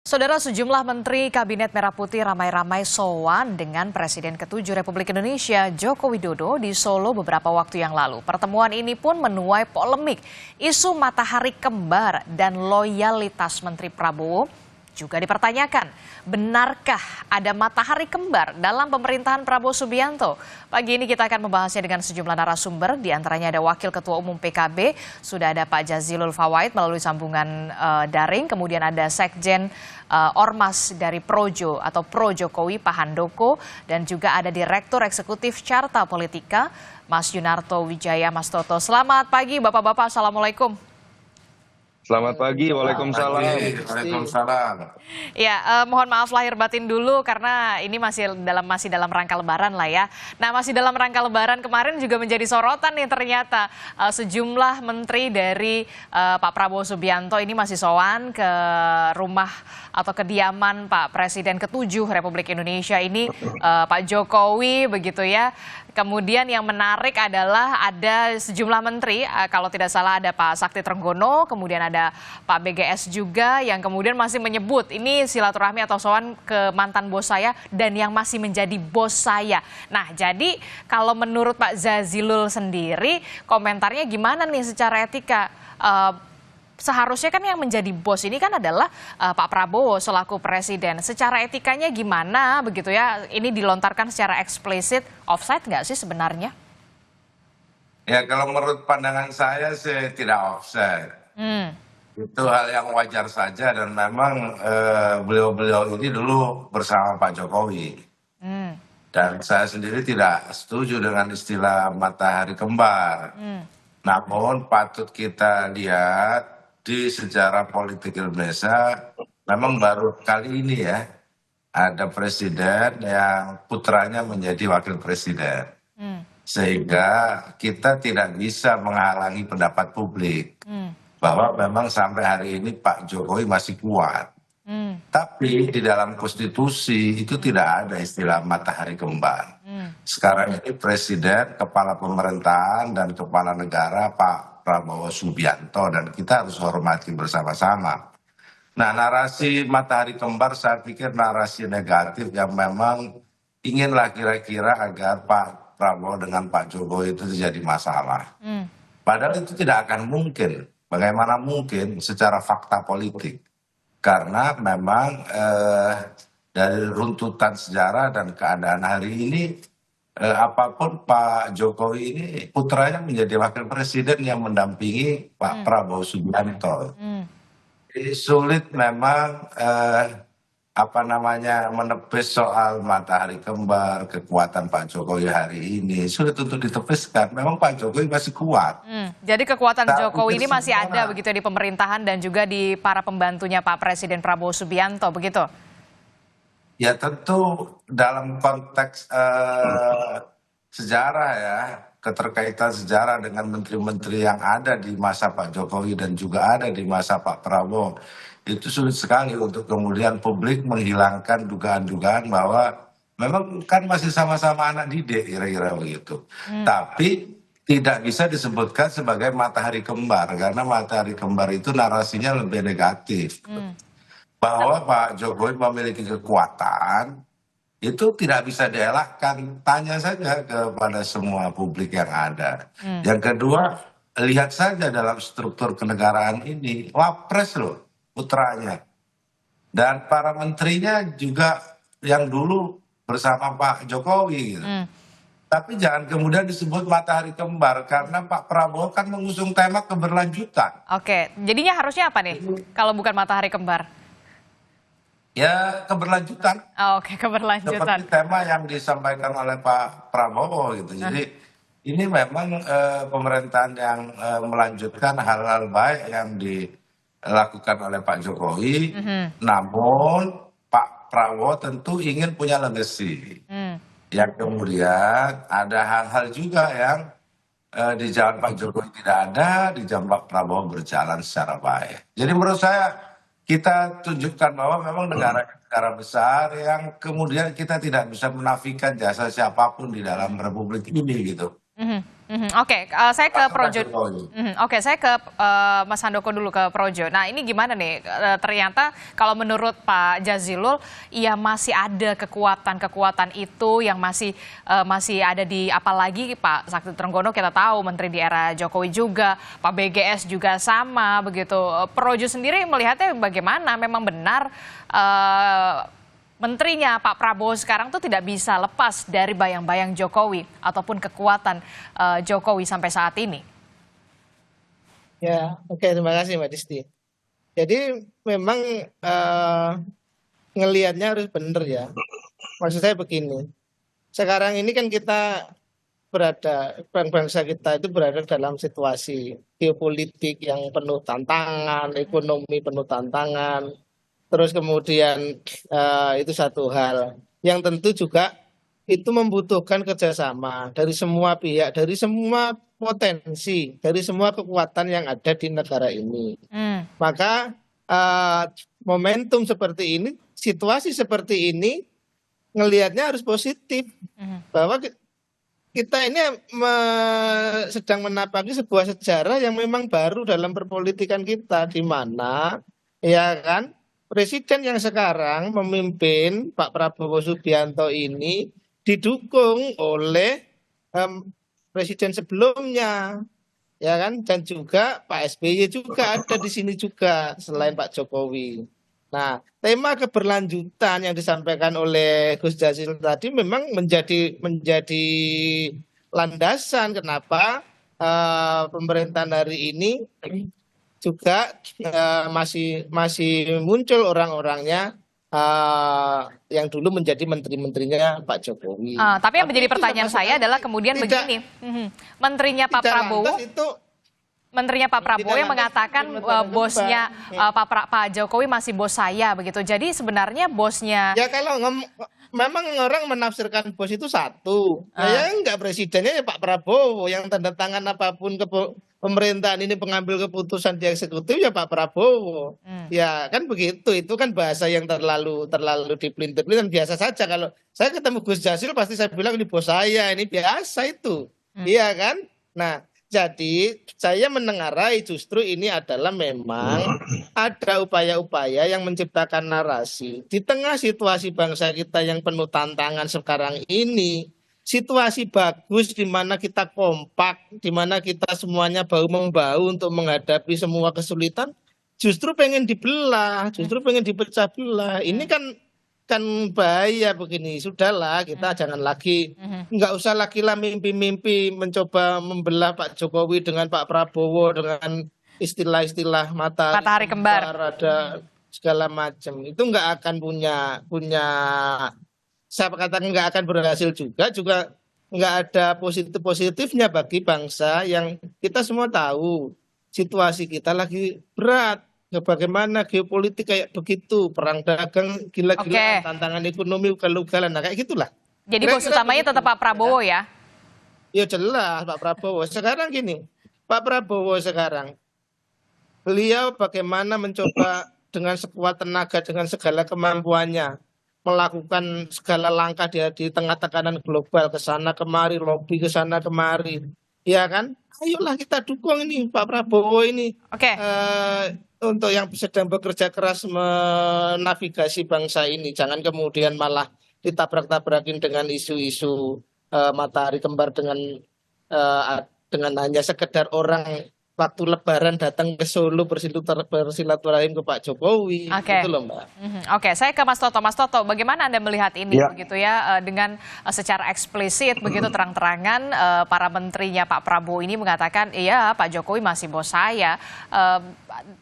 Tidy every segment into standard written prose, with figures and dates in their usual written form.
Saudara, sejumlah menteri Kabinet Merah Putih ramai-ramai sowan dengan Presiden ke-7 Republik Indonesia Joko Widodo di Solo beberapa waktu yang lalu. Pertemuan ini pun menuai polemik. Isu matahari kembar dan loyalitas Menteri Prabowo juga dipertanyakan. Benarkah ada matahari kembar dalam pemerintahan Prabowo Subianto? Pagi ini kita akan membahasnya dengan sejumlah narasumber. Di antaranya ada Wakil Ketua Umum PKB, sudah ada Pak Jazilul Fawait melalui sambungan daring. Kemudian ada Sekjen Ormas dari Projo atau Pro Jokowi Pak Handoko. Dan juga ada Direktur Eksekutif Carta Politika, Mas Yunarto Wijaya Mas Toto. Selamat pagi Bapak-Bapak, Assalamualaikum. Selamat pagi, waalaikumsalam. Waalaikumsalam. Ya, mohon maaf lahir batin dulu karena ini masih dalam rangka Lebaran lah ya. Nah, masih dalam rangka Lebaran kemarin juga menjadi sorotan nih ternyata sejumlah menteri dari Pak Prabowo Subianto ini masih sowan ke rumah atau kediaman Pak Presiden ke-7 Republik Indonesia ini, Pak Jokowi begitu ya. Kemudian yang menarik adalah ada sejumlah menteri, kalau tidak salah ada Pak Sakti Trenggono, kemudian ada Pak BGS juga yang kemudian masih menyebut ini silaturahmi atau sowan ke mantan bos saya dan yang masih menjadi bos saya. Nah, jadi kalau menurut Pak Jazilul sendiri, komentarnya gimana nih secara etika? Seharusnya kan yang menjadi bos ini kan adalah Pak Prabowo selaku presiden. Secara etikanya gimana begitu ya? Ini dilontarkan secara eksplisit, offside nggak sih sebenarnya? Ya, kalau menurut pandangan saya sih tidak offside. Itu hal yang wajar saja dan memang beliau-beliau ini dulu bersama Pak Jokowi. Dan saya sendiri tidak setuju dengan istilah matahari kembar. Namun patut kita lihat di sejarah politik Indonesia memang baru kali ini ya ada presiden yang putranya menjadi wakil presiden. Sehingga kita tidak bisa menghalangi pendapat publik bahwa memang sampai hari ini Pak Jokowi masih kuat. Tapi di dalam konstitusi itu tidak ada istilah matahari kembar. Sekarang ini presiden, kepala pemerintahan dan kepala negara Pak Prabowo Subianto dan kita harus hormati bersama-sama. Nah, narasi matahari kembar saya pikir narasi negatif yang memang inginlah kira-kira agar Pak Prabowo dengan Pak Jokowi itu terjadi masalah. Padahal itu tidak akan mungkin. Bagaimana mungkin secara fakta politik? Karena memang dari runtutan sejarah dan keadaan hari ini, apapun Pak Jokowi ini putranya menjadi wakil presiden yang mendampingi Pak Prabowo Subianto. Jadi sulit memang menepis soal matahari kembar, kekuatan Pak Jokowi hari ini sulit untuk ditepis kan. Memang Pak Jokowi masih kuat. Jadi kekuatan Jokowi ini masih ada begitu ya di pemerintahan dan juga di para pembantunya Pak Presiden Prabowo Subianto begitu? Ya tentu dalam konteks sejarah ya, keterkaitan sejarah dengan menteri-menteri yang ada di masa Pak Jokowi dan juga ada di masa Pak Prabowo. Itu sulit sekali untuk kemudian publik menghilangkan dugaan-dugaan bahwa memang kan masih sama-sama anak didik kira-kira begitu. Tapi tidak bisa disebutkan sebagai matahari kembar karena matahari kembar itu narasinya lebih negatif. Bahwa Pak Jokowi memiliki kekuatan itu tidak bisa dielakkan. Tanya saja kepada semua publik yang ada. Yang kedua, lihat saja dalam struktur kenegaraan ini, wapres loh putranya. Dan para menterinya juga yang dulu bersama Pak Jokowi gitu. Tapi jangan kemudian disebut matahari kembar karena Pak Prabowo kan mengusung tema keberlanjutan. Oke, jadinya harusnya apa nih kalau bukan matahari kembar? Ya keberlanjutan. Oke, keberlanjutan. Seperti tema yang disampaikan oleh Pak Prabowo gitu. Jadi ini memang pemerintahan yang melanjutkan hal-hal baik yang dilakukan oleh Pak Jokowi. Namun Pak Prabowo tentu ingin punya legacy. Yang kemudian ada hal-hal juga yang di zaman Pak Jokowi tidak ada, di zaman Pak Prabowo berjalan secara baik. Jadi menurut saya kita tunjukkan bahwa memang negara besar yang kemudian kita tidak bisa menafikan jasa siapapun di dalam republik ini gitu. Oke, saya ke Pak Projo. Jokowi. Oke, saya ke Mas Handoko dulu ke Projo. Nah, ini gimana nih? Ternyata kalau menurut Pak Jazilul, ya masih ada kekuatan-kekuatan itu yang masih ada di, apalagi Pak Sakti Trenggono kita tahu menteri di era Jokowi juga, Pak BGS juga sama begitu. Projo sendiri melihatnya bagaimana? Memang benar menterinya Pak Prabowo sekarang tuh tidak bisa lepas dari bayang-bayang Jokowi ataupun kekuatan Jokowi sampai saat ini. Ya, oke, terima kasih Mbak Disti. Jadi memang ngelihatnya harus benar ya. Maksud saya begini, sekarang ini kan kita bangsa kita itu berada dalam situasi geopolitik yang penuh tantangan, ekonomi penuh tantangan, terus kemudian itu satu hal yang tentu juga itu membutuhkan kerjasama dari semua pihak, dari semua potensi, dari semua kekuatan yang ada di negara ini. Maka momentum seperti ini, situasi seperti ini, ngelihatnya harus positif, bahwa kita ini sedang menapaki sebuah sejarah yang memang baru dalam perpolitikan kita, di mana ya kan presiden yang sekarang memimpin Pak Prabowo Subianto ini didukung oleh presiden sebelumnya, ya kan, dan juga Pak SBY juga ada di sini juga selain Pak Jokowi. Nah, tema keberlanjutan yang disampaikan oleh Gus Jazil tadi memang menjadi landasan kenapa pemerintahan hari ini juga masih muncul orang-orangnya yang dulu menjadi menteri-menterinya Pak Jokowi. Tapi yang menjadi pertanyaan saya adalah kemudian begini, menterinya Pak Prabowo. Menterinya Pak Prabowo yang mengatakan bosnya Pak Jokowi masih bos saya begitu. Jadi sebenarnya bosnya. Ya kalau memang orang menafsirkan bos itu satu. Ya enggak, presidennya ya Pak Prabowo, yang tanda tangan apapun ke pemerintahan ini, pengambil keputusan di eksekutif ya Pak Prabowo. Ya kan begitu. Itu kan bahasa yang terlalu dipelintir-pelintir, biasa saja. Kalau saya ketemu Gus Jazil pasti saya bilang ini bos saya, ini biasa itu. Iya kan? Nah, jadi saya menengarai justru ini adalah memang ada upaya-upaya yang menciptakan narasi. Di tengah situasi bangsa kita yang penuh tantangan sekarang ini, situasi bagus di mana kita kompak, di mana kita semuanya bahu-membahu untuk menghadapi semua kesulitan, justru pengen dibelah, justru pengen dipecah belah. Ini kan bahaya begini. Sudahlah, kita jangan lagi, nggak usah lagi lah mimpi-mimpi mencoba membelah Pak Jokowi dengan Pak Prabowo dengan istilah-istilah matahari kembar, ada segala macam. Itu nggak akan punya saya katakan nggak akan berhasil juga nggak ada positifnya bagi bangsa yang kita semua tahu situasi kita lagi berat. Bagaimana geopolitik kayak begitu, perang dagang gila-gilaan, tantangan ekonomi ugal-ugalan, nah kayak gitulah. Jadi bos utamanya tetap Pak Prabowo ya? Ya jelas Pak Prabowo. Sekarang gini, Pak Prabowo sekarang, beliau bagaimana mencoba dengan sekuat tenaga, dengan segala kemampuannya, melakukan segala langkah di tengah tekanan global, ke sana kemari, lobby ke sana kemari, ya kan? Ayolah kita dukung ini Pak Prabowo ini. Untuk yang sedang bekerja keras menavigasi bangsa ini, jangan kemudian malah ditabrak-tabrakin dengan isu-isu matahari kembar dengan hanya sekedar orang waktu Lebaran datang ke Solo bersilaturahim ke Pak Jokowi. Gitu loh Mbak. Oke, saya ke Mas Toto. Mas Toto, bagaimana Anda melihat ini begitu ya, dengan secara eksplisit begitu terang-terangan para menterinya Pak Prabowo ini mengatakan iya Pak Jokowi masih bos saya.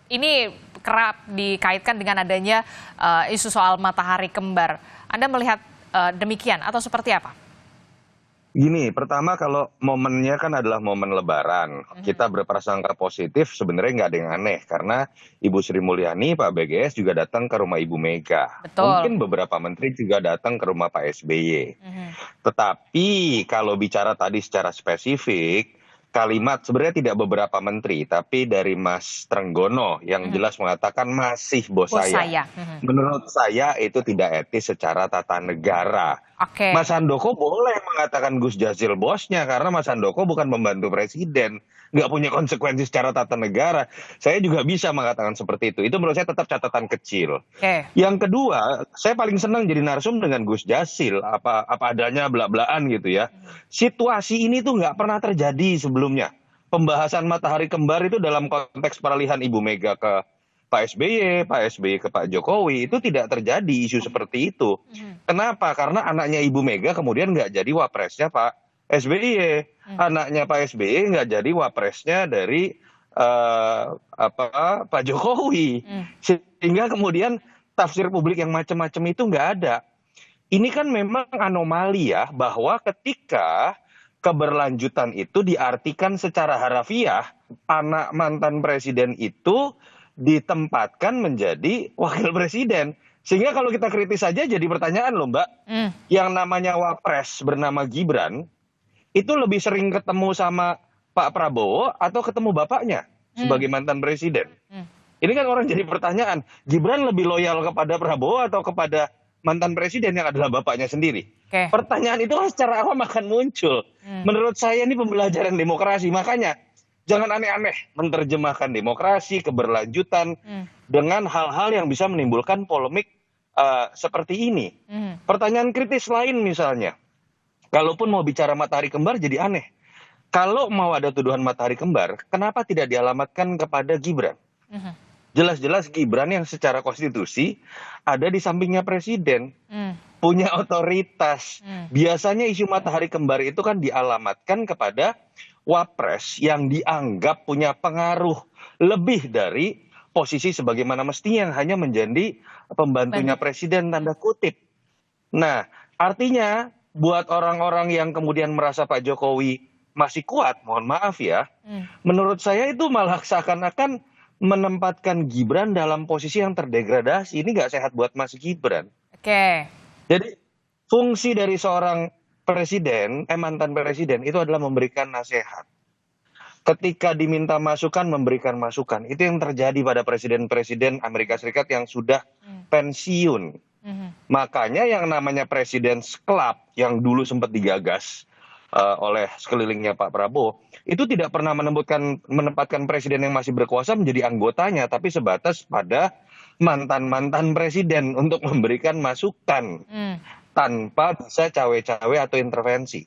Ini kerap dikaitkan dengan adanya isu soal matahari kembar. Anda melihat demikian atau seperti apa? Gini, pertama kalau momennya kan adalah momen Lebaran. Kita berprasangka positif sebenarnya nggak ada yang aneh. Karena Ibu Sri Mulyani, Pak BGS juga datang ke rumah Ibu Mega. Betul. Mungkin beberapa menteri juga datang ke rumah Pak SBY. Tetapi kalau bicara tadi secara spesifik, kalimat sebenarnya tidak beberapa menteri, tapi dari Mas Trenggono yang jelas mengatakan masih bos Bos saya. saya. Menurut saya itu tidak etis secara tata negara. Oke. Mas Handoko boleh mengatakan Gus Jazil bosnya karena Mas Handoko bukan pembantu presiden, nggak punya konsekuensi secara tata negara. Saya juga bisa mengatakan seperti itu. Itu menurut saya tetap catatan kecil. Oke. Yang kedua, saya paling senang jadi narsum dengan Gus Jazil, apa adanya belak-belakan gitu ya. Situasi ini tuh nggak pernah terjadi sebelumnya. Pembahasan matahari kembar itu dalam konteks peralihan Ibu Mega ke Pak SBY ke Pak Jokowi itu tidak terjadi isu seperti itu. Kenapa? Karena anaknya Ibu Mega kemudian nggak jadi wapresnya Pak SBY, anaknya Pak SBY nggak jadi wapresnya dari Pak Jokowi, sehingga kemudian tafsir publik yang macam-macam itu nggak ada. Ini kan memang anomali ya, bahwa ketika keberlanjutan itu diartikan secara harafiah, anak mantan presiden itu ditempatkan menjadi wakil presiden. Sehingga kalau kita kritis saja jadi pertanyaan loh Mbak, yang namanya wapres bernama Gibran, itu lebih sering ketemu sama Pak Prabowo atau ketemu bapaknya sebagai mantan presiden? Ini kan orang jadi pertanyaan, Gibran lebih loyal kepada Prabowo atau kepada mantan presiden yang adalah bapaknya sendiri? Oke. Pertanyaan itu secara awam akan muncul. Menurut saya ini pembelajaran demokrasi, makanya jangan aneh-aneh menerjemahkan demokrasi, keberlanjutan dengan hal-hal yang bisa menimbulkan polemik seperti ini. Pertanyaan kritis lain misalnya, kalaupun mau bicara matahari kembar jadi aneh. Kalau mau ada tuduhan matahari kembar, kenapa tidak dialamatkan kepada Gibran? Jelas-jelas Gibran yang secara konstitusi ada di sampingnya presiden, punya otoritas. Biasanya isu matahari kembar itu kan dialamatkan kepada wapres yang dianggap punya pengaruh lebih dari posisi sebagaimana mestinya yang hanya menjadi pembantunya presiden tanda kutip. Nah, artinya buat orang-orang yang kemudian merasa Pak Jokowi masih kuat, mohon maaf ya, menurut saya itu malah seakan-akan menempatkan Gibran dalam posisi yang terdegradasi. Ini nggak sehat buat Mas Gibran. Oke. Jadi fungsi dari seorang presiden, mantan presiden itu adalah memberikan nasihat. Ketika diminta masukan, memberikan masukan. Itu yang terjadi pada presiden-presiden Amerika Serikat yang sudah pensiun. Makanya yang namanya President's Club yang dulu sempat digagas oleh sekelilingnya Pak Prabowo, itu tidak pernah menempatkan presiden yang masih berkuasa menjadi anggotanya, tapi sebatas pada mantan-mantan presiden untuk memberikan masukan tanpa bisa cawe-cawe atau intervensi.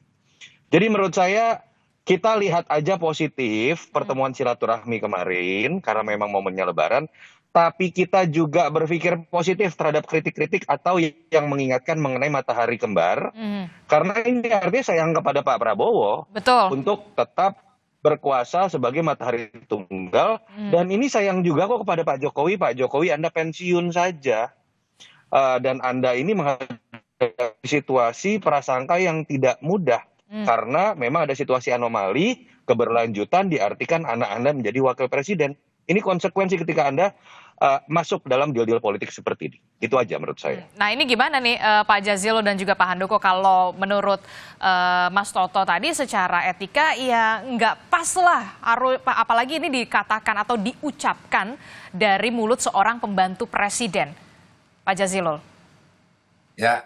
Jadi menurut saya kita lihat aja positif pertemuan silaturahmi kemarin karena memang momennya Lebaran, tapi kita juga berpikir positif terhadap kritik-kritik atau yang mengingatkan mengenai matahari kembar, karena ini artinya sayang kepada Pak Prabowo. Betul. Untuk tetap berkuasa sebagai matahari tunggal, dan ini sayang juga kok kepada Pak Jokowi. Pak Jokowi Anda pensiun saja, dan Anda ini menghadapi situasi prasangka yang tidak mudah, karena memang ada situasi anomali, keberlanjutan diartikan anak Anda menjadi wakil presiden. Ini konsekuensi ketika Anda masuk dalam deal-deal politik seperti ini. Itu aja menurut saya. Nah ini gimana nih Pak Jazilul dan juga Pak Handoko, kalau menurut Mas Toto tadi secara etika ya nggak pas lah, apalagi ini dikatakan atau diucapkan dari mulut seorang pembantu presiden. Pak Jazilul. Ya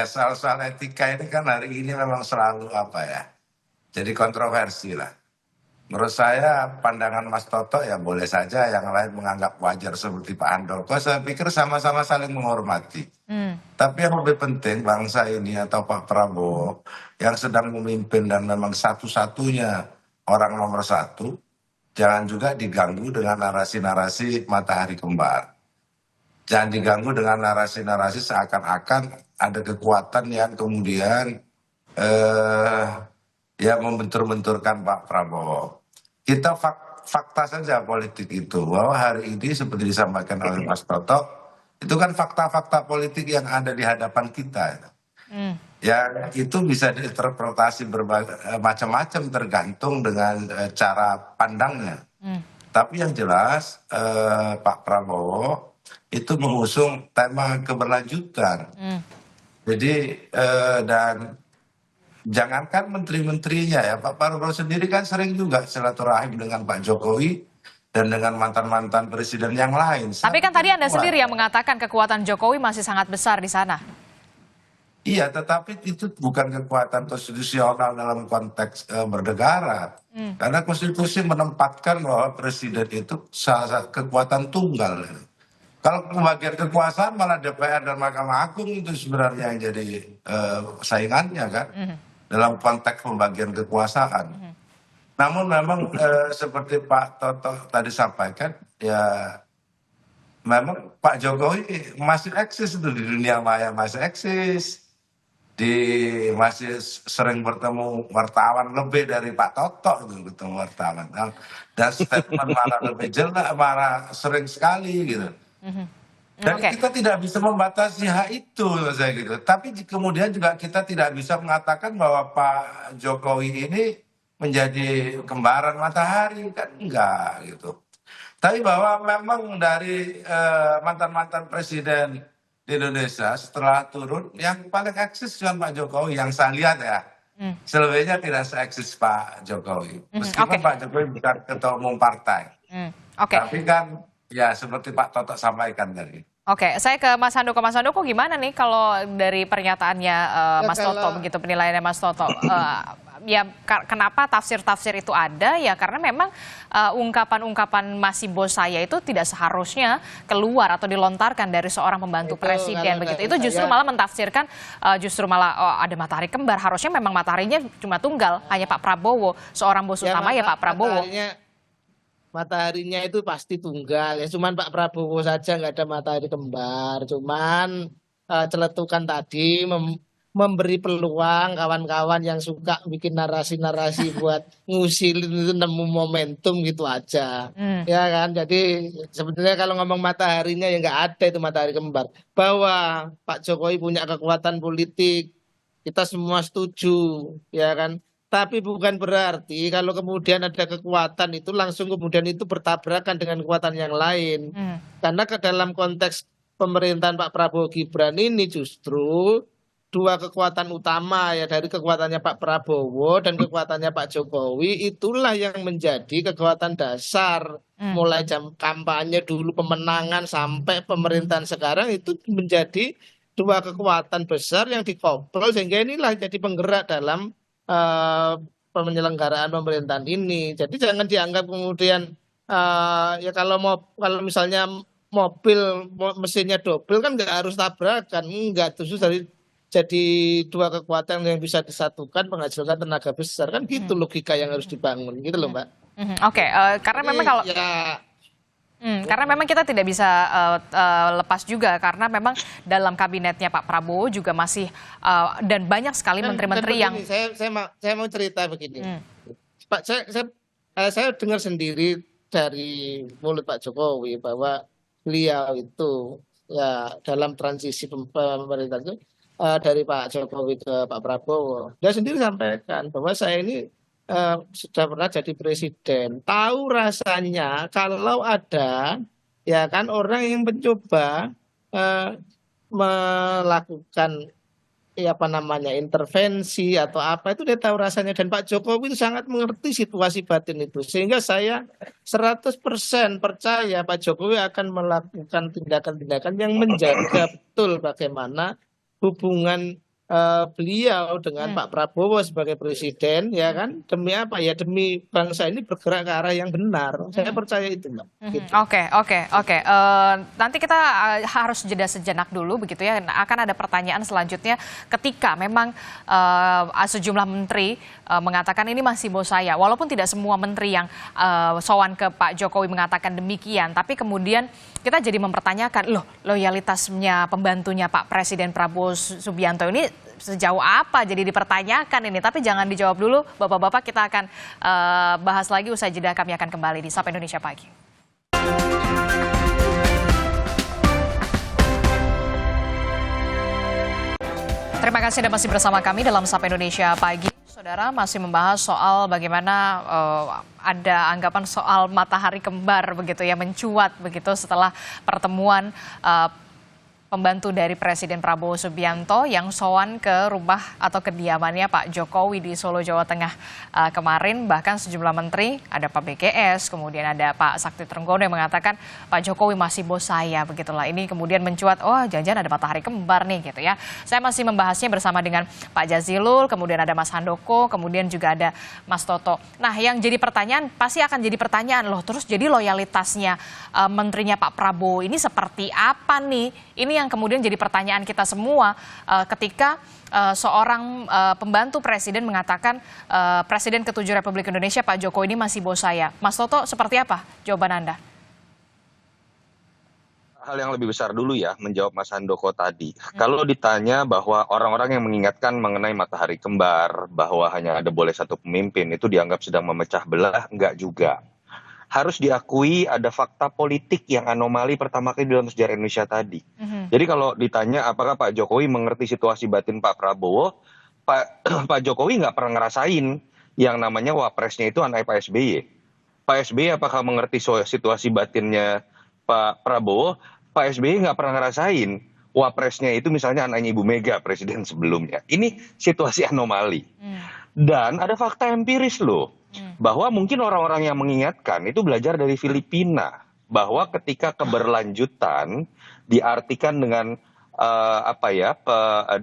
soal etika ini kan hari ini memang selalu jadi kontroversi lah. Menurut saya pandangan Mas Toto ya boleh saja, yang lain menganggap wajar seperti Pak Handoko. Saya pikir sama-sama saling menghormati. Tapi yang lebih penting bangsa ini atau Pak Prabowo yang sedang memimpin dan memang satu-satunya orang nomor satu, jangan juga diganggu dengan narasi-narasi matahari kembar. Jangan diganggu dengan narasi-narasi seakan-akan ada kekuatan yang kemudian membentur-benturkan Pak Prabowo. Kita fakta saja politik itu, bahwa hari ini seperti disampaikan oleh Mas Toto, itu kan fakta-fakta politik yang ada di hadapan kita. Yang itu bisa diinterpretasi macam-macam tergantung dengan cara pandangnya. Tapi yang jelas Pak Prabowo itu mengusung tema keberlanjutan. Jadi dan jangankan menteri-menterinya ya, Pak Prabowo sendiri kan sering juga silaturahim dengan Pak Jokowi dan dengan mantan-mantan presiden yang lain. Tapi kan tadi Anda Kuat. sendiri yang mengatakan kekuatan Jokowi masih sangat besar di sana. Iya, tetapi itu bukan kekuatan konstitusional dalam konteks bernegara. Karena konstitusi menempatkan bahwa presiden itu salah satu kekuatan tunggal. Kalau pembagian kekuasaan malah DPR dan Mahkamah Agung itu sebenarnya yang jadi saingannya kan dalam konteks pembagian kekuasaan. Namun memang seperti Pak Toto tadi sampaikan, ya memang Pak Jokowi masih eksis itu di dunia maya, masih eksis. Masih sering bertemu wartawan lebih dari Pak Toto itu ketemu wartawan. Dan statement malah lebih jelas, malah sering sekali gitu. Dan kita tidak bisa membatasi hak itu, saya gitu. Tapi kemudian juga kita tidak bisa mengatakan bahwa Pak Jokowi ini menjadi kembaran matahari, kan enggak gitu. Tapi bahwa memang dari mantan-mantan presiden di Indonesia setelah turun yang paling eksis cuma Pak Jokowi yang saya lihat ya. Selebihnya tidak se-eksis Pak Jokowi. Meskipun Pak Jokowi bukan ketua umum partai. Tapi kan ya seperti Pak Toto sampaikan tadi. Oke, saya ke Mas Handoko. Mas Handoko gimana nih kalau dari pernyataannya Mas Toto, begitu penilaiannya Mas Toto? Ya kenapa tafsir-tafsir itu ada ya karena memang ungkapan-ungkapan masih bos saya itu tidak seharusnya keluar atau dilontarkan dari seorang pembantu presiden begitu. Itu justru malah mentafsirkan ada matahari kembar. Harusnya memang mataharinya cuma tunggal, hanya Pak Prabowo, seorang bos utama ya Pak Prabowo. Mataharinya itu pasti tunggal ya, cuman Pak Prabowo saja nggak ada matahari kembar, cuman celetukan tadi memberi peluang kawan-kawan yang suka bikin narasi-narasi buat ngusilin itu nemu momentum gitu aja. Ya kan, jadi sebetulnya kalau ngomong mataharinya ya nggak ada itu matahari kembar. Bahwa Pak Jokowi punya kekuatan politik, kita semua setuju, ya kan. Tapi bukan berarti kalau kemudian ada kekuatan itu langsung kemudian itu bertabrakan dengan kekuatan yang lain. Karena ke dalam konteks pemerintahan Pak Prabowo Gibran ini justru dua kekuatan utama ya dari kekuatannya Pak Prabowo dan kekuatannya Pak Jokowi itulah yang menjadi kekuatan dasar mulai jam kampanye dulu pemenangan sampai pemerintahan sekarang itu menjadi dua kekuatan besar yang dikobrol sehingga inilah jadi penggerak dalam penyelenggaraan pemerintahan ini. Jadi jangan dianggap kemudian ya kalau misalnya mobil mesinnya double kan nggak harus tabrakan, enggak, justru jadi dua kekuatan yang bisa disatukan menghasilkan tenaga besar kan gitu logika yang harus dibangun gitu loh Mbak. Oke, karena memang kalau karena memang kita tidak bisa lepas juga karena memang dalam kabinetnya Pak Prabowo juga masih dan banyak sekali menteri-menteri yang saya mau cerita begini. Pak saya dengar sendiri dari mulut Pak Jokowi bahwa beliau itu ya dalam transisi pemerintahan itu dari Pak Jokowi ke Pak Prabowo, dia sendiri sampaikan bahwa saya ini sudah pernah jadi presiden, tahu rasanya kalau ada ya kan orang yang mencoba melakukan intervensi atau apa itu dia tahu rasanya, dan Pak Jokowi itu sangat mengerti situasi batin itu sehingga saya 100% percaya Pak Jokowi akan melakukan tindakan-tindakan yang menjaga betul bagaimana hubungan beliau dengan Pak Prabowo sebagai presiden ya kan, demi apa ya, demi bangsa ini bergerak ke arah yang benar. Saya percaya itu Mbak. Gitu. Oke. Nanti kita harus jeda sejenak dulu begitu ya. Akan ada pertanyaan selanjutnya ketika memang sejumlah menteri mengatakan ini masih bos saya. Walaupun tidak semua menteri yang sowan ke Pak Jokowi mengatakan demikian, tapi kemudian kita jadi mempertanyakan loh loyalitasnya pembantunya Pak Presiden Prabowo Subianto ini sejauh apa, jadi dipertanyakan ini. Tapi jangan dijawab dulu Bapak-bapak, kita akan bahas lagi usai jeda. Kami akan kembali di Sapa Indonesia Pagi. Terima kasih Anda masih bersama kami dalam Sapa Indonesia Pagi. Saudara masih membahas soal bagaimana ada anggapan soal matahari kembar begitu ya mencuat begitu setelah pertemuan pembantu dari Presiden Prabowo Subianto yang sowan ke rumah atau kediamannya Pak Jokowi di Solo, Jawa Tengah kemarin. Bahkan sejumlah menteri, ada Pak BGS, kemudian ada Pak Sakti Trenggono yang mengatakan Pak Jokowi masih bos saya, begitulah. Ini kemudian mencuat, oh jangan-jangan ada matahari kembar nih gitu ya. Saya masih membahasnya bersama dengan Pak Jazilul, kemudian ada Mas Handoko, kemudian juga ada Mas Toto. Nah, yang jadi pertanyaan, pasti akan jadi pertanyaan loh, terus jadi loyalitasnya menterinya Pak Prabowo ini seperti apa nih? Ini yang kemudian jadi pertanyaan kita semua ketika seorang pembantu presiden mengatakan Presiden ke-7 Republik Indonesia Pak Jokowi ini masih bos saya. Mas Toto, seperti apa jawaban Anda? Hal yang lebih besar dulu ya, menjawab Mas Handoko tadi. Kalau ditanya bahwa orang-orang yang mengingatkan mengenai matahari kembar, bahwa hanya ada boleh satu pemimpin, itu dianggap sedang memecah belah, enggak juga. Harus diakui ada fakta politik yang anomali pertama kali dalam sejarah Indonesia tadi. Jadi kalau ditanya apakah Pak Jokowi mengerti situasi batin Pak Prabowo, Pak Jokowi nggak pernah ngerasain yang namanya wapresnya itu anak Pak SBY. Pak SBY apakah mengerti situasi batinnya Pak Prabowo? Pak SBY nggak pernah ngerasain wapresnya itu misalnya anaknya Ibu Mega, presiden sebelumnya. Ini situasi anomali. Dan ada fakta empiris loh. Bahwa mungkin orang-orang yang mengingatkan itu belajar dari Filipina, bahwa ketika keberlanjutan diartikan dengan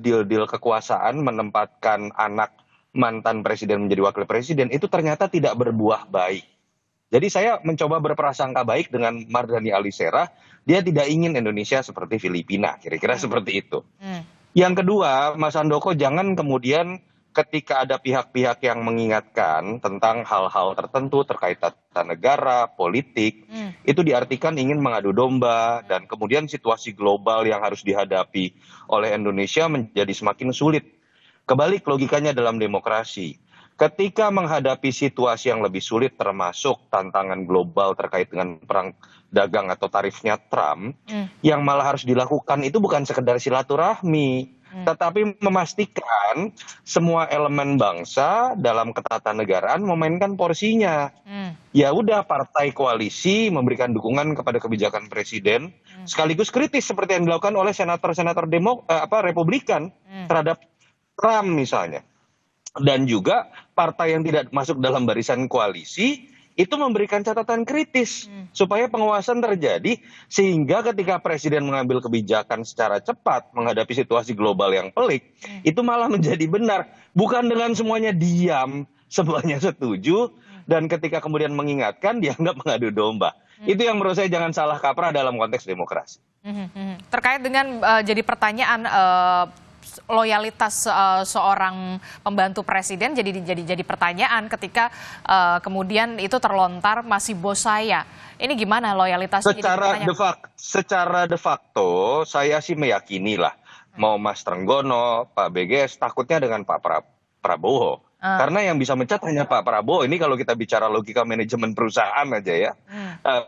deal-deal kekuasaan menempatkan anak mantan presiden menjadi wakil presiden itu ternyata tidak berbuah baik. Jadi saya mencoba berprasangka baik dengan Mardhani Alisera, dia tidak ingin Indonesia seperti Filipina, kira-kira seperti itu. Yang kedua, Mas Handoko, jangan kemudian ketika ada pihak-pihak yang mengingatkan tentang hal-hal tertentu terkait tata negara, politik, itu diartikan ingin mengadu domba, dan kemudian situasi global yang harus dihadapi oleh Indonesia menjadi semakin sulit. Kebalik logikanya dalam demokrasi. Ketika menghadapi situasi yang lebih sulit termasuk tantangan global terkait dengan perang dagang atau tarifnya Trump, yang malah harus dilakukan itu bukan sekedar silaturahmi, tetapi memastikan semua elemen bangsa dalam ketatanegaraan memainkan porsinya. Ya udah, partai koalisi memberikan dukungan kepada kebijakan presiden, sekaligus kritis seperti yang dilakukan oleh senator-senator Republikan terhadap Trump misalnya. Dan juga partai yang tidak masuk dalam barisan koalisi itu memberikan catatan kritis supaya penguasaan terjadi, sehingga ketika presiden mengambil kebijakan secara cepat menghadapi situasi global yang pelik, itu malah menjadi benar. Bukan dengan semuanya diam, semuanya setuju, dan ketika kemudian mengingatkan dianggap mengadu domba. Itu yang menurut saya jangan salah kaprah dalam konteks demokrasi. Terkait dengan jadi pertanyaan loyalitas seorang pembantu presiden jadi pertanyaan ketika kemudian itu terlontar masih bos saya. Ini gimana loyalitasnya? Secara de facto saya sih meyakini lah, mau Mas Trenggono, Pak BGS takutnya dengan Pak Prabowo. Karena yang bisa mencat hanya Pak Prabowo. Ini kalau kita bicara logika manajemen perusahaan aja ya.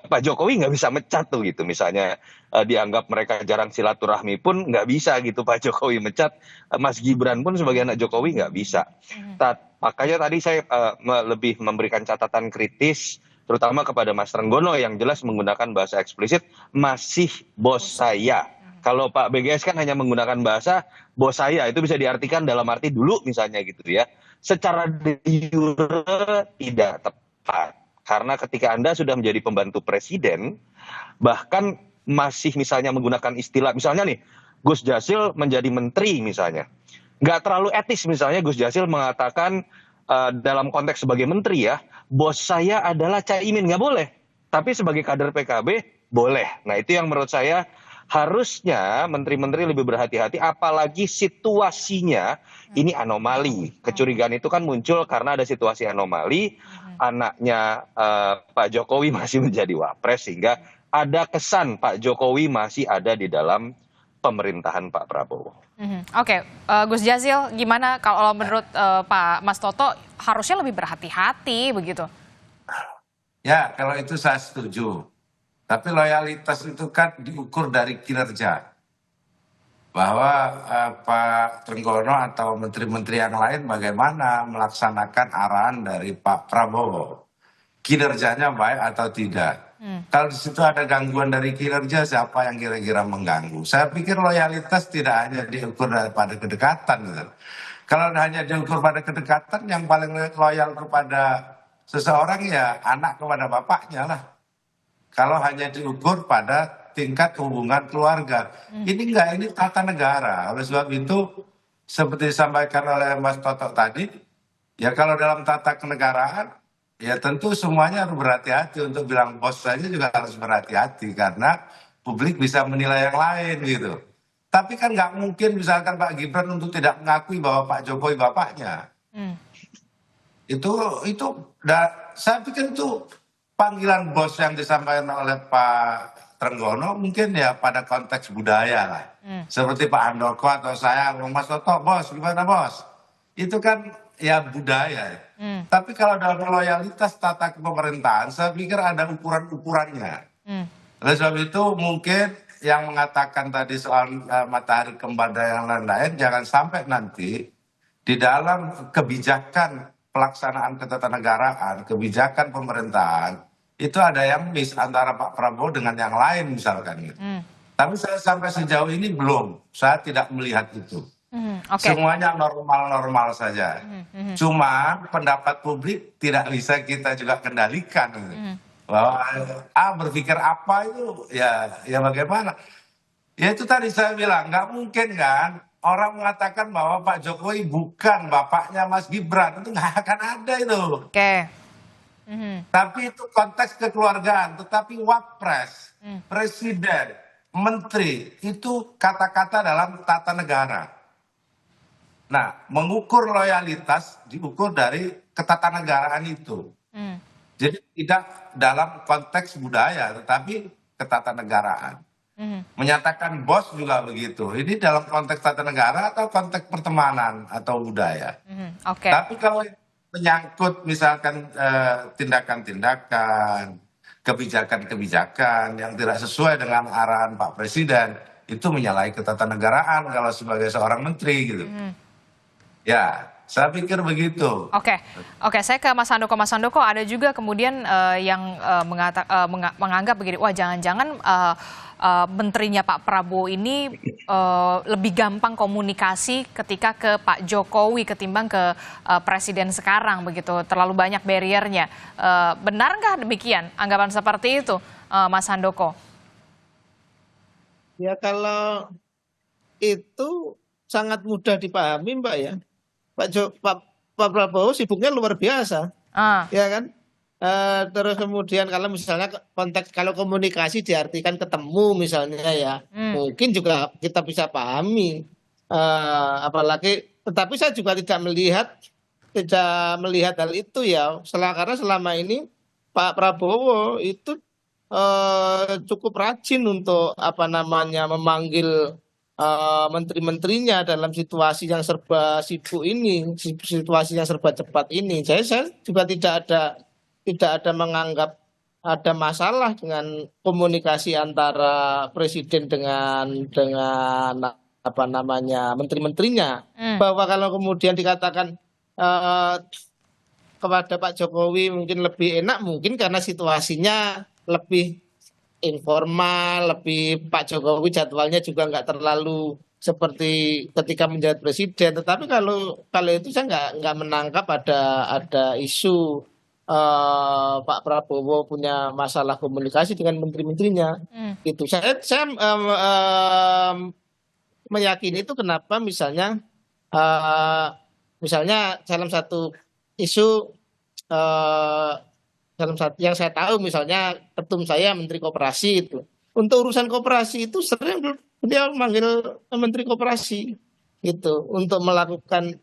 Pak Jokowi nggak bisa mencat tuh gitu. Misalnya dianggap mereka jarang silaturahmi pun nggak bisa gitu Pak Jokowi mencat. Mas Gibran pun sebagai anak Jokowi nggak bisa. Makanya tadi saya lebih memberikan catatan kritis terutama kepada Mas Trenggono yang jelas menggunakan bahasa eksplisit masih bos saya. Kalau Pak BGS kan hanya menggunakan bahasa bos saya, itu bisa diartikan dalam arti dulu misalnya gitu ya. Secara de jure tidak tepat. Karena ketika Anda sudah menjadi pembantu presiden, bahkan masih misalnya menggunakan istilah, misalnya nih, Gus Jazil menjadi menteri misalnya. Nggak terlalu etis misalnya Gus Jazil mengatakan dalam konteks sebagai menteri ya, bos saya adalah Caimin, nggak boleh. Tapi sebagai kader PKB, boleh. Nah itu yang menurut saya harusnya menteri-menteri lebih berhati-hati, apalagi situasinya ini anomali. Kecurigaan itu kan muncul karena ada situasi anomali, anaknya Pak Jokowi masih menjadi wapres, sehingga ada kesan Pak Jokowi masih ada di dalam pemerintahan Pak Prabowo. Oke, Gus Jazil, gimana kalau menurut Pak Mas Toto harusnya lebih berhati-hati begitu? Ya, kalau itu saya setuju. Tapi loyalitas itu kan diukur dari kinerja. Bahwa Pak Trenggono atau menteri-menteri yang lain bagaimana melaksanakan arahan dari Pak Prabowo. kinerjanya baik atau tidak. Kalau di situ ada gangguan dari kinerja, siapa yang kira-kira mengganggu? Saya pikir loyalitas tidak hanya diukur pada kedekatan, gitu. Kalau hanya diukur pada kedekatan, yang paling loyal kepada seseorang ya anak kepada bapaknya lah. Kalau hanya diukur pada tingkat hubungan keluarga, ini enggak, ini tata negara. Oleh sebab itu, seperti disampaikan oleh Mas Toto tadi, ya kalau dalam tata kenegaraan, ya tentu semuanya harus berhati-hati. Untuk bilang bos saja juga harus berhati-hati karena publik bisa menilai yang lain gitu. Tapi kan nggak mungkin misalkan Pak Gibran untuk tidak mengakui bahwa Pak Jokowi bapaknya. Saya pikir itu panggilan bos yang disampaikan oleh Pak Trenggono mungkin ya pada konteks budaya lah. Seperti Pak Handoko atau saya, Mas Toto, bos gimana bos? Itu kan ya budaya ya. Tapi kalau dalam loyalitas tata kepemerintahan, saya pikir ada ukuran-ukurannya. Oleh sebab itu mungkin yang mengatakan tadi soal matahari kembar dan yang lain-lain, jangan sampai nanti di dalam kebijakan pelaksanaan ketatanegaraan, kebijakan pemerintahan, itu ada yang miss antara Pak Prabowo dengan yang lain misalkan gitu. Tapi saya sampai sejauh ini belum, saya tidak melihat itu. Semuanya normal-normal saja. Cuma pendapat publik tidak bisa kita juga kendalikan. Bahwa berpikir apa itu ya bagaimana? Ya itu tadi saya bilang nggak mungkin kan orang mengatakan bahwa Pak Jokowi bukan bapaknya Mas Gibran, itu nggak akan ada itu. Tapi itu konteks kekeluargaan. Tetapi wapres, presiden, menteri itu kata-kata dalam tata negara. Nah, mengukur loyalitas diukur dari ketatanegaraan itu. Jadi tidak dalam konteks budaya, tetapi ketatanegaraan. Menyatakan bos juga begitu. Ini dalam konteks tata negara atau konteks pertemanan atau budaya. Tapi kalau menyangkut misalkan tindakan-tindakan, kebijakan-kebijakan yang tidak sesuai dengan arahan Pak Presiden, itu menyalahi ketatanegaraan kalau sebagai seorang menteri gitu. Ya, saya pikir begitu. Oke, saya ke Mas Handoko. Mas Handoko, ada juga kemudian yang menganggap begini, wah jangan-jangan menterinya Pak Prabowo ini lebih gampang komunikasi ketika ke Pak Jokowi ketimbang ke presiden sekarang begitu, terlalu banyak barriernya. Benar nggak demikian anggapan seperti itu, Mas Handoko? Ya kalau itu sangat mudah dipahami Mbak ya. Pak Prabowo sibuknya luar biasa, ya kan? Terus kemudian kalau misalnya konteks kalau komunikasi diartikan ketemu misalnya ya, mungkin juga kita bisa pahami. Apalagi, tetapi saya juga tidak melihat hal itu ya, karena selama ini Pak Prabowo itu cukup rajin untuk memanggil menteri-menterinya dalam situasi yang serba sibuk ini, situasi yang serba cepat ini. Saya juga tidak ada menganggap ada masalah dengan komunikasi antara presiden dengan menteri-menterinya. Bahwa kalau kemudian dikatakan kepada Pak Jokowi mungkin lebih enak, mungkin karena situasinya lebih informal, lebih Pak Jokowi jadwalnya juga nggak terlalu seperti ketika menjadi presiden. Tetapi kalau itu saya nggak menangkap ada isu Pak Prabowo punya masalah komunikasi dengan menteri-menterinya. Gitu. Saya meyakini itu kenapa misalnya dalam satu isu yang saya tahu misalnya ketum saya Menteri Koperasi itu. Untuk urusan koperasi itu sering beliau manggil Menteri Koperasi gitu untuk melakukan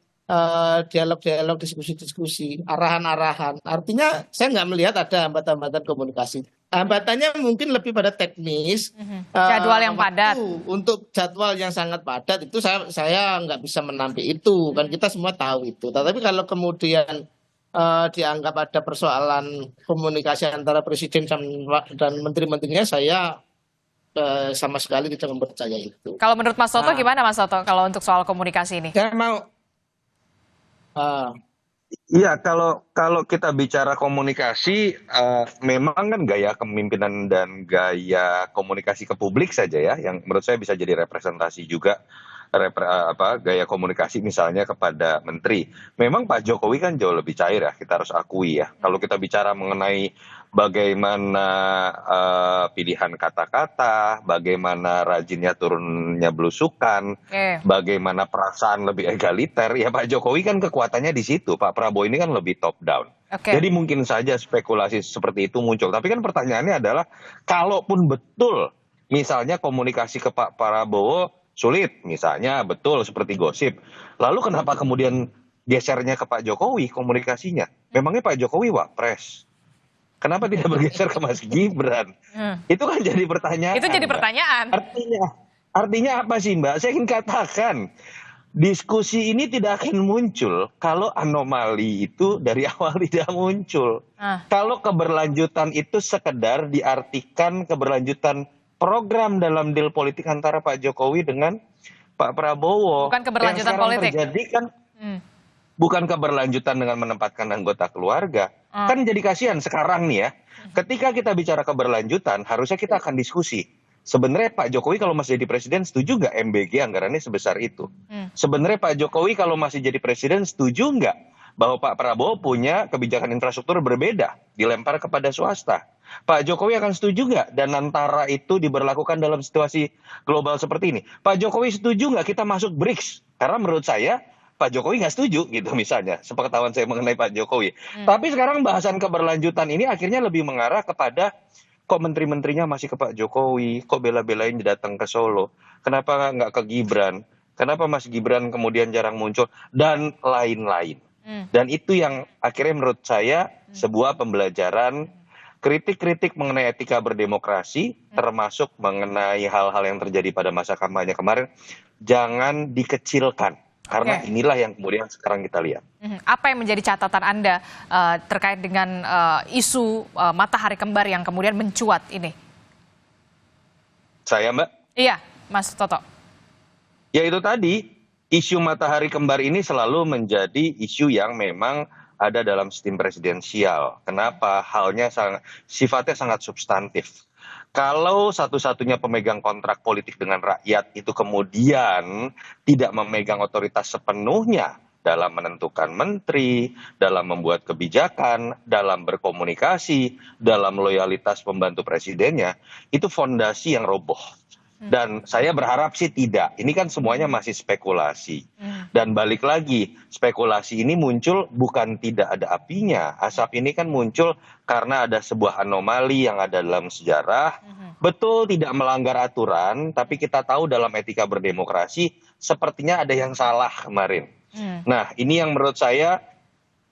dialog-dialog, diskusi-diskusi, arahan-arahan. Artinya saya nggak melihat ada hambatan-hambatan komunikasi. Hambatannya mungkin lebih pada teknis. Jadwal yang padat. Untuk jadwal yang sangat padat itu saya nggak bisa menampik itu. Kan kita semua tahu itu. Tetapi kalau kemudian dianggap ada persoalan komunikasi antara presiden dan menteri-menterinya, saya sama sekali tidak mempercaya itu. Kalau menurut Mas Toto gimana Mas Toto kalau untuk soal komunikasi ini? Saya mau Iya, kalau kalau kita bicara komunikasi, memang kan gaya kepemimpinan dan gaya komunikasi ke publik saja ya, yang menurut saya bisa jadi representasi juga gaya komunikasi misalnya kepada menteri. Memang Pak Jokowi kan jauh lebih cair ya, kita harus akui ya. Kalau kita bicara mengenai bagaimana pilihan kata-kata, bagaimana rajinnya turunnya belusukan, Oke. bagaimana perasaan lebih egaliter, ya Pak Jokowi kan kekuatannya di situ. Pak Prabowo ini kan lebih top down. Oke. Jadi mungkin saja spekulasi seperti itu muncul. Tapi kan pertanyaannya adalah, kalaupun betul misalnya komunikasi ke Pak Prabowo sulit, misalnya betul seperti gosip. Lalu kenapa kemudian gesernya ke Pak Jokowi komunikasinya? Memangnya Pak Jokowi wapres? Kenapa tidak bergeser ke Mas Gibran? Hmm. Itu kan jadi pertanyaan. Itu jadi Mbak. pertanyaan. Artinya apa sih Mbak? Saya ingin katakan, diskusi ini tidak akan muncul kalau anomali itu dari awal tidak muncul. Kalau keberlanjutan itu sekedar diartikan keberlanjutan program dalam deal politik antara Pak Jokowi dengan Pak Prabowo. Bukan keberlanjutan Yang sekarang politik. terjadi kan bukan keberlanjutan dengan menempatkan anggota keluarga. Kan jadi kasihan sekarang nih ya. Ketika kita bicara keberlanjutan, harusnya kita akan diskusi. Sebenarnya Pak Jokowi kalau masih jadi presiden setuju nggak MBG anggarannya sebesar itu? Sebenarnya Pak Jokowi kalau masih jadi presiden setuju nggak bahwa Pak Prabowo punya kebijakan infrastruktur berbeda, dilempar kepada swasta? Pak Jokowi akan setuju nggak dan antara itu diberlakukan dalam situasi global seperti ini? Pak Jokowi setuju nggak kita masuk BRICS? Karena menurut saya Pak Jokowi nggak setuju gitu misalnya, sepengetahuan saya mengenai Pak Jokowi. Tapi sekarang bahasan keberlanjutan ini akhirnya lebih mengarah kepada kok menteri-menterinya masih ke Pak Jokowi, kok bela-belain datang ke Solo, kenapa nggak ke Gibran, kenapa Mas Gibran kemudian jarang muncul, dan lain-lain. Dan itu yang akhirnya menurut saya sebuah pembelajaran kritik-kritik mengenai etika berdemokrasi, termasuk mengenai hal-hal yang terjadi pada masa kampanye kemarin, jangan dikecilkan. Karena inilah yang kemudian sekarang kita lihat. Apa yang menjadi catatan Anda terkait dengan isu matahari kembar yang kemudian mencuat ini? Saya Mbak? Iya, Mas Toto. Ya itu tadi, isu matahari kembar ini selalu menjadi isu yang memang ada dalam sistem presidensial. Kenapa? Sifatnya sangat substantif. Kalau satu-satunya pemegang kontrak politik dengan rakyat itu kemudian tidak memegang otoritas sepenuhnya dalam menentukan menteri, dalam membuat kebijakan, dalam berkomunikasi, dalam loyalitas pembantu presidennya, itu fondasi yang roboh. Dan saya berharap sih tidak. Ini kan semuanya masih spekulasi. Dan balik lagi, spekulasi ini muncul bukan tidak ada apinya. Asap ini kan muncul karena ada sebuah anomali yang ada dalam sejarah. Betul tidak melanggar aturan, tapi kita tahu dalam etika berdemokrasi sepertinya ada yang salah kemarin. Nah, ini yang menurut saya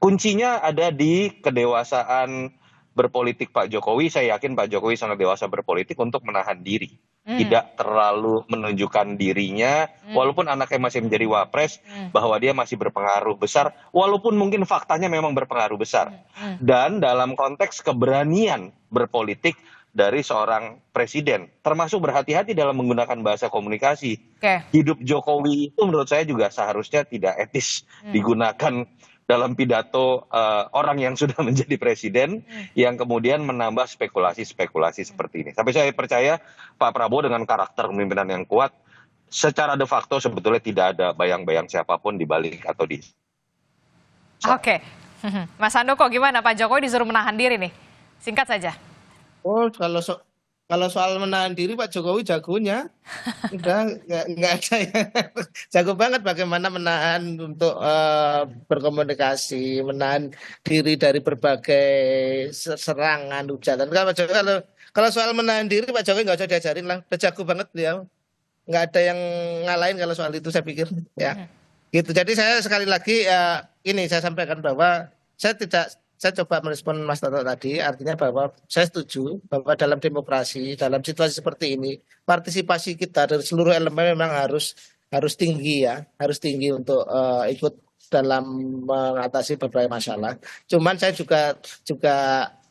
kuncinya ada di kedewasaan berpolitik Pak Jokowi. Saya yakin Pak Jokowi sangat dewasa berpolitik untuk menahan diri. Tidak terlalu menunjukkan dirinya, walaupun anaknya masih menjadi wapres, bahwa dia masih berpengaruh besar, walaupun mungkin faktanya memang berpengaruh besar. Dan dalam konteks keberanian berpolitik dari seorang presiden, termasuk berhati-hati dalam menggunakan bahasa komunikasi. Hidup Jokowi itu menurut saya juga seharusnya tidak etis digunakan dalam pidato orang yang sudah menjadi presiden yang kemudian menambah spekulasi-spekulasi seperti ini. Tapi saya percaya Pak Prabowo dengan karakter kepemimpinan yang kuat, secara de facto sebetulnya tidak ada bayang-bayang siapapun di balik atau di. Oke. Mas Handoko gimana? Pak Jokowi disuruh menahan diri nih. Singkat saja. Oh, kalau soal menahan diri Pak Jokowi jagonya, udah nggak ada yang jago banget bagaimana menahan untuk berkomunikasi, menahan diri dari berbagai serangan, ujaran. Kalau soal menahan diri Pak Jokowi nggak usah diajarin lah, udah jago banget beliau. Nggak ada yang ngalahin kalau soal itu saya pikir, ya. Gitu. Jadi saya sekali lagi ini saya sampaikan bahwa saya coba merespon Mas Toto tadi, artinya bahwa saya setuju bahwa dalam demokrasi, dalam situasi seperti ini, partisipasi kita dari seluruh elemen memang harus tinggi ya, harus tinggi untuk ikut dalam mengatasi berbagai masalah. Cuman saya juga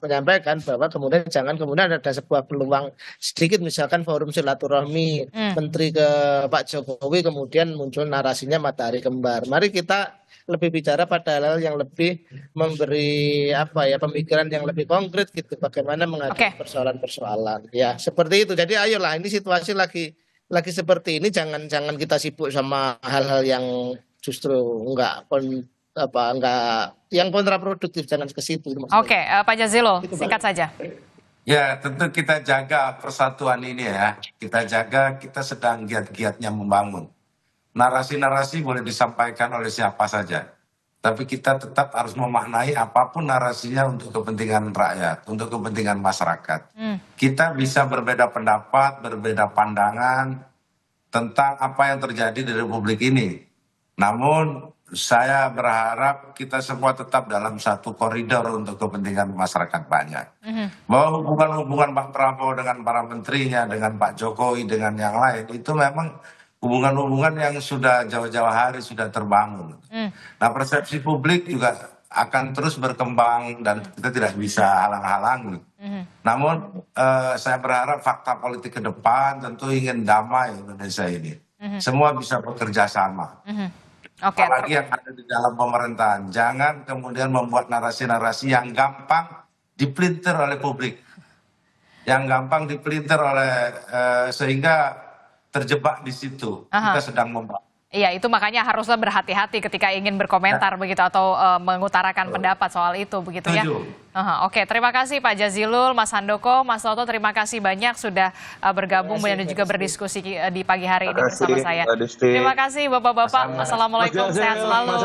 menyampaikan bahwa kemudian jangan kemudian ada sebuah peluang sedikit misalkan forum silaturahmi menteri ke Pak Jokowi kemudian muncul narasinya matahari kembar. Mari kita lebih bicara pada hal yang lebih memberi pemikiran yang lebih konkret gitu bagaimana menghadapi persoalan-persoalan. Ya, seperti itu. Jadi ayolah ini situasi lagi seperti ini jangan kita sibuk sama hal-hal yang justru enggak yang kontraproduktif, jangan ke situ. Oke, Pak Jazilul, singkat saja. Ya, tentu kita jaga persatuan ini ya. Kita jaga, kita sedang giat-giatnya membangun. Narasi-narasi boleh disampaikan oleh siapa saja. Tapi kita tetap harus memaknai apapun narasinya untuk kepentingan rakyat, untuk kepentingan masyarakat. Kita bisa berbeda pendapat, berbeda pandangan tentang apa yang terjadi di Republik ini. Namun saya berharap kita semua tetap dalam satu koridor untuk kepentingan masyarakat banyak. Bahwa hubungan-hubungan Pak Prabowo dengan para menterinya, dengan Pak Jokowi, dengan yang lain, itu memang hubungan-hubungan yang sudah jauh-jauh hari sudah terbangun. Nah, persepsi publik juga akan terus berkembang dan kita tidak bisa halang-halangi. Namun saya berharap fakta politik ke depan tentu ingin damai Indonesia ini. Semua bisa bekerja sama. Apalagi yang ada di dalam pemerintahan. Jangan kemudian membuat narasi-narasi yang gampang dipelintir oleh publik. Yang gampang dipelintir oleh sehingga terjebak di situ. Kita sedang membangun. Iya, itu makanya haruslah berhati-hati ketika ingin berkomentar begitu atau mengutarakan pendapat soal itu begitu ya. Oke, terima kasih Pak Jazilul, Mas Handoko, Mas Toto, terima kasih banyak sudah bergabung dan juga berdiskusi di pagi hari ini bersama saya. Terima kasih Bapak-bapak. Assalamualaikum, sehat selalu.